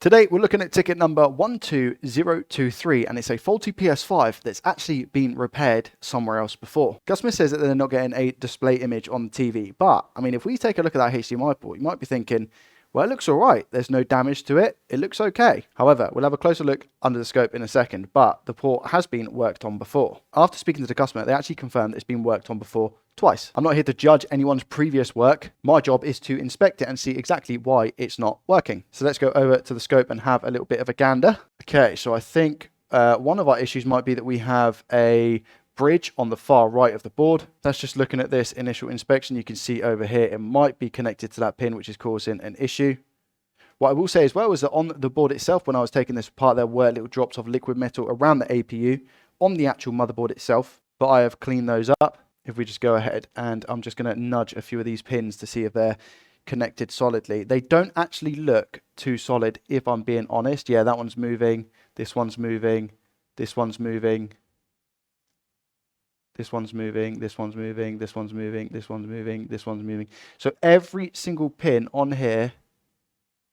Today we're looking at ticket number 12023 and it's a faulty PS5 that's actually been repaired somewhere else before. Customer says that they're not getting a display image on the TV, but I mean if we take a look at that HDMI port, you might be thinking, well, it looks alright, there's no damage to it, it looks okay. However, we'll have a closer look under the scope in a second, but the port has been worked on before. After speaking to the customer, they actually confirmed it's been worked on before twice. I'm not here to judge anyone's previous work. My job is to inspect it and see exactly why it's not working. So let's go over to the scope and have a little bit of a gander. Okay, so I think one of our issues might be that we have a bridge on the far right of the board. That's just looking at this initial inspection. You can see over here it might be connected to that pin, which is causing an issue. What I will say as well is that on the board itself, when I was taking this apart, there were little drops of liquid metal around the APU on the actual motherboard itself, but I have cleaned those up. If we just go ahead and I'm just going to nudge a few of these pins to see if they're connected solidly. They don't actually look too solid, if I'm being honest. Yeah, that one's moving, this one's moving, this one's moving, this one's moving, this one's moving, this one's moving, this one's moving, this one's moving. So every single pin on here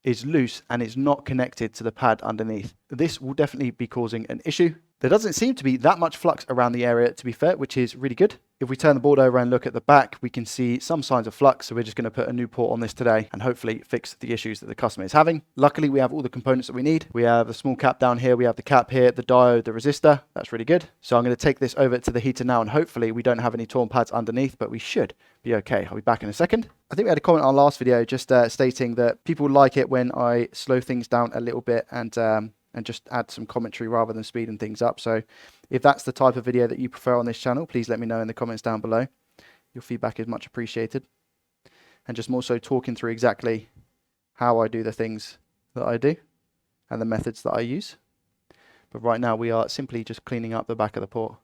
is loose and it's not connected to the pad underneath. This will definitely be causing an issue. There doesn't seem to be that much flux around the area, to be fair, which is really good. If we turn the board over and look at the back, we can see some signs of flux. So we're just going to put a new port on this today and hopefully fix the issues that the customer is having. Luckily, we have all the components that we need. We have the small cap down here. We have the cap here, the diode, the resistor. That's really good. So I'm going to take this over to the heater now and hopefully we don't have any torn pads underneath, but we should be okay. I'll be back in a second. I think we had a comment on our last video just stating that people like it when I slow things down a little bit and just add some commentary rather than speeding things up. So if that's the type of video that you prefer on this channel, please let me know in the comments down below. Your feedback is much appreciated. And just more so talking through exactly how I do the things that I do and the methods that I use. But right now we are simply just cleaning up the back of the port.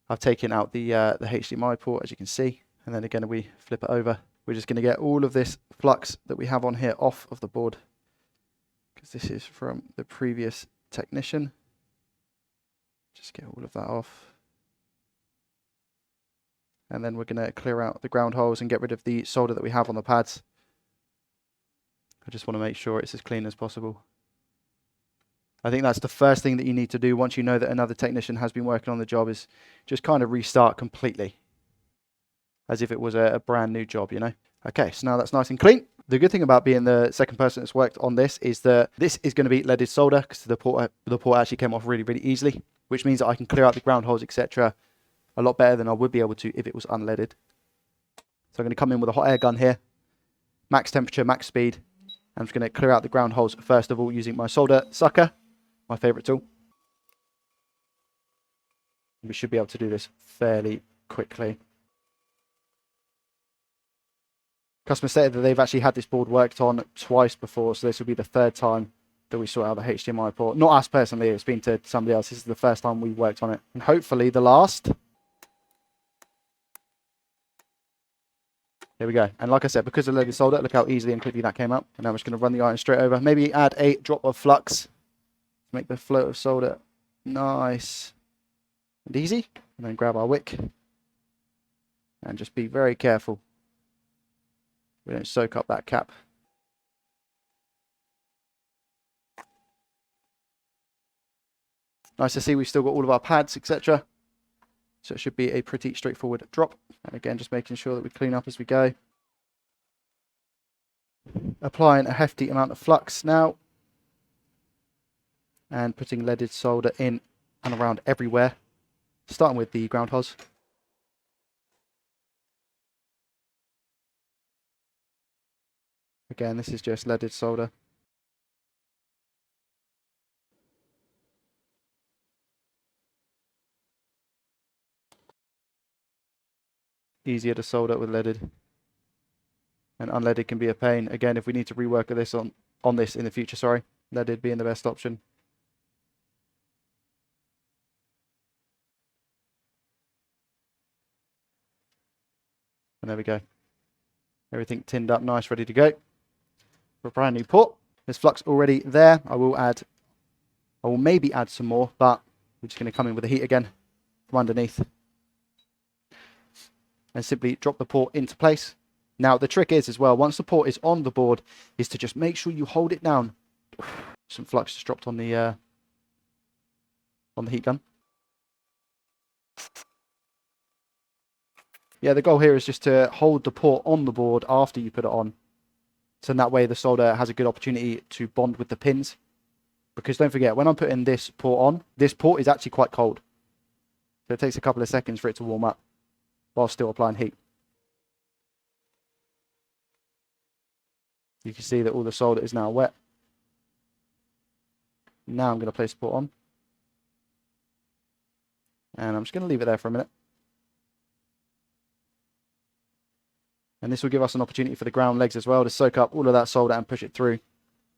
I've taken out the HDMI port, as you can see. And then again, we flip it over. We're just going to get all of this flux that we have on here off of the board, because this is from the previous technician. Just get all of that off. And then we're going to clear out the ground holes and get rid of the solder that we have on the pads. I just want to make sure it's as clean as possible. I think that's the first thing that you need to do once you know that another technician has been working on the job, is just kind of restart completely, as if it was a brand new job, you know. Okay, so now that's nice and clean. The good thing about being the second person that's worked on this is that this is going to be leaded solder, because the port actually came off really, really easily, which means that I can clear out the ground holes, etc. a lot better than I would be able to if it was unleaded. So I'm going to come in with a hot air gun here, max temperature, max speed. I'm just going to clear out the ground holes first of all using my solder sucker, my favorite tool. We should be able to do this fairly quickly. Customer stated that they've actually had this board worked on twice before, so this will be the third time that we sort out the HDMI port. Not us personally, it's been to somebody else. This is the first time we worked on it, and hopefully the last. There we go. And like I said, because of leaded solder, look how easily and quickly that came out. And now I'm just going to run the iron straight over. Maybe add a drop of flux to make the float of solder nice and easy. And then grab our wick and just be very careful we don't soak up that cap. Nice to see we've still got all of our pads, etc. So it should be a pretty straightforward drop. And again, just making sure that we clean up as we go. Applying a hefty amount of flux now. And putting leaded solder in and around everywhere. Starting with the ground holes. Again, this is just leaded solder. Easier to solder with leaded. And unleaded can be a pain. Again, if we need to rework this on this in the future, sorry. Leaded being the best option. And there we go. Everything tinned up nice, ready to go. For a brand new port. There's flux already there. I will maybe add some more, but we're just going to come in with the heat again from underneath. And simply drop the port into place. Now the trick is as well, once the port is on the board, is to just make sure you hold it down Some flux just dropped on the heat gun. Yeah, the goal here is just to hold the port on the board after you put it on. So in that way the solder has a good opportunity to bond with the pins. Because don't forget, when I'm putting this port on, this port is actually quite cold. So it takes a couple of seconds for it to warm up while still applying heat. You can see that all the solder is now wet. Now I'm going to place the port on. And I'm just going to leave it there for a minute. And this will give us an opportunity for the ground legs as well to soak up all of that solder and push it through,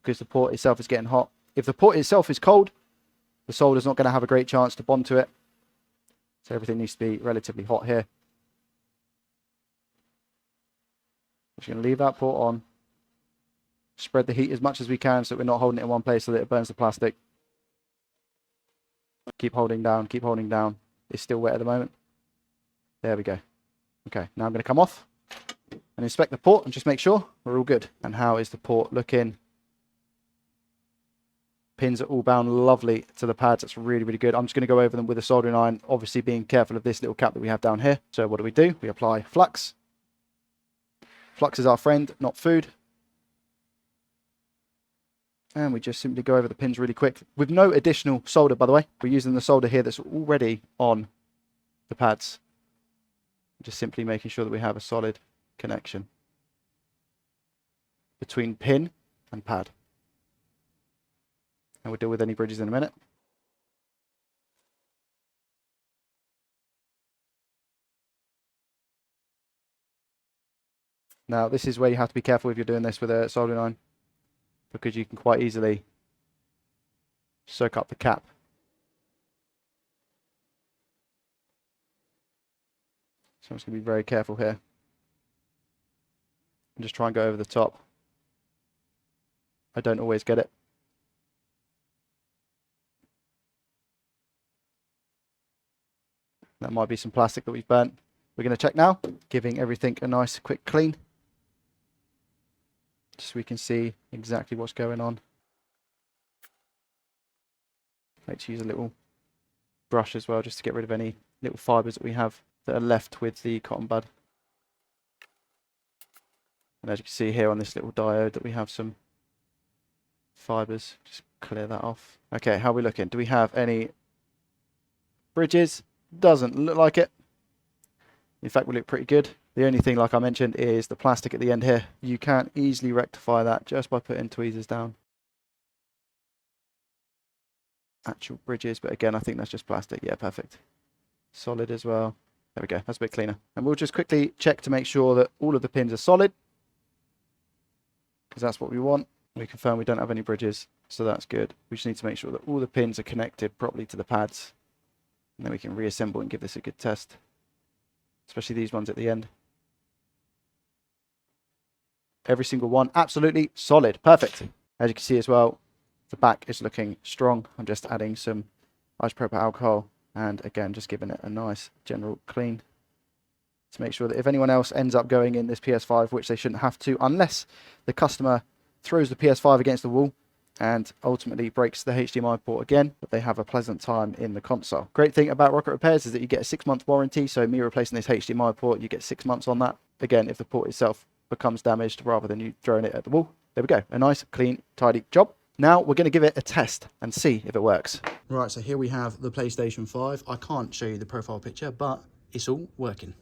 because the port itself is getting hot. If the port itself is cold, the solder is not going to have a great chance to bond to it. So everything needs to be relatively hot here. Just going to leave that port on. Spread the heat as much as we can so that we're not holding it in one place so that it burns the plastic. Keep holding down, keep holding down. It's still wet at the moment. There we go. Okay, now I'm going to come off and inspect the port and just make sure we're all good. And how is the port looking? Pins are all bound lovely to the pads. That's really, really good. I'm just going to go over them with a soldering iron, obviously being careful of this little cap that we have down here. So what do? We apply flux. Flux is our friend, not food. And we just simply go over the pins really quick with no additional solder, by the way. We're using the solder here that's already on the pads. Just simply making sure that we have a solid connection between pin and pad. And we'll deal with any bridges in a minute. Now, this is where you have to be careful if you're doing this with a soldering iron, because you can quite easily soak up the cap. So I'm just going to be very careful here. And just try and go over the top. I don't always get it. That might be some plastic that we've burnt. We're going to check now, giving everything a nice quick clean, just so we can see exactly what's going on. Let's use a little brush as well, just to get rid of any little fibres that we have that are left with the cotton bud. And as you can see here on this little diode that we have some fibres, just clear that off. Okay, how are we looking? Do we have any bridges? Doesn't look like it. In fact, we look pretty good. The only thing, like I mentioned, is the plastic at the end here. You can easily rectify that just by putting tweezers down. Actual bridges, but again, I think that's just plastic. Yeah, perfect. Solid as well. There we go. That's a bit cleaner. And we'll just quickly check to make sure that all of the pins are solid, because that's what we want. We confirm we don't have any bridges, so that's good. We just need to make sure that all the pins are connected properly to the pads, and then we can reassemble and give this a good test, especially these ones at the end. Every single one absolutely solid. Perfect. As you can see as well, the back is looking strong. I'm just adding some isopropyl alcohol and again just giving it a nice general clean to make sure that if anyone else ends up going in this PS5, which they shouldn't have to unless the customer throws the PS5 against the wall and ultimately breaks the HDMI port again, but they have a pleasant time in the console. Great thing about Rocket Repairs is that you get a 6-month warranty, so me replacing this HDMI port, you get 6 months on that. Again, if the port itself becomes damaged rather than you throwing it at the wall. There we go, a nice, clean, tidy job. Now we're going to give it a test and see if it works. Right, so here we have the PlayStation 5. I can't show you the profile picture, but it's all working.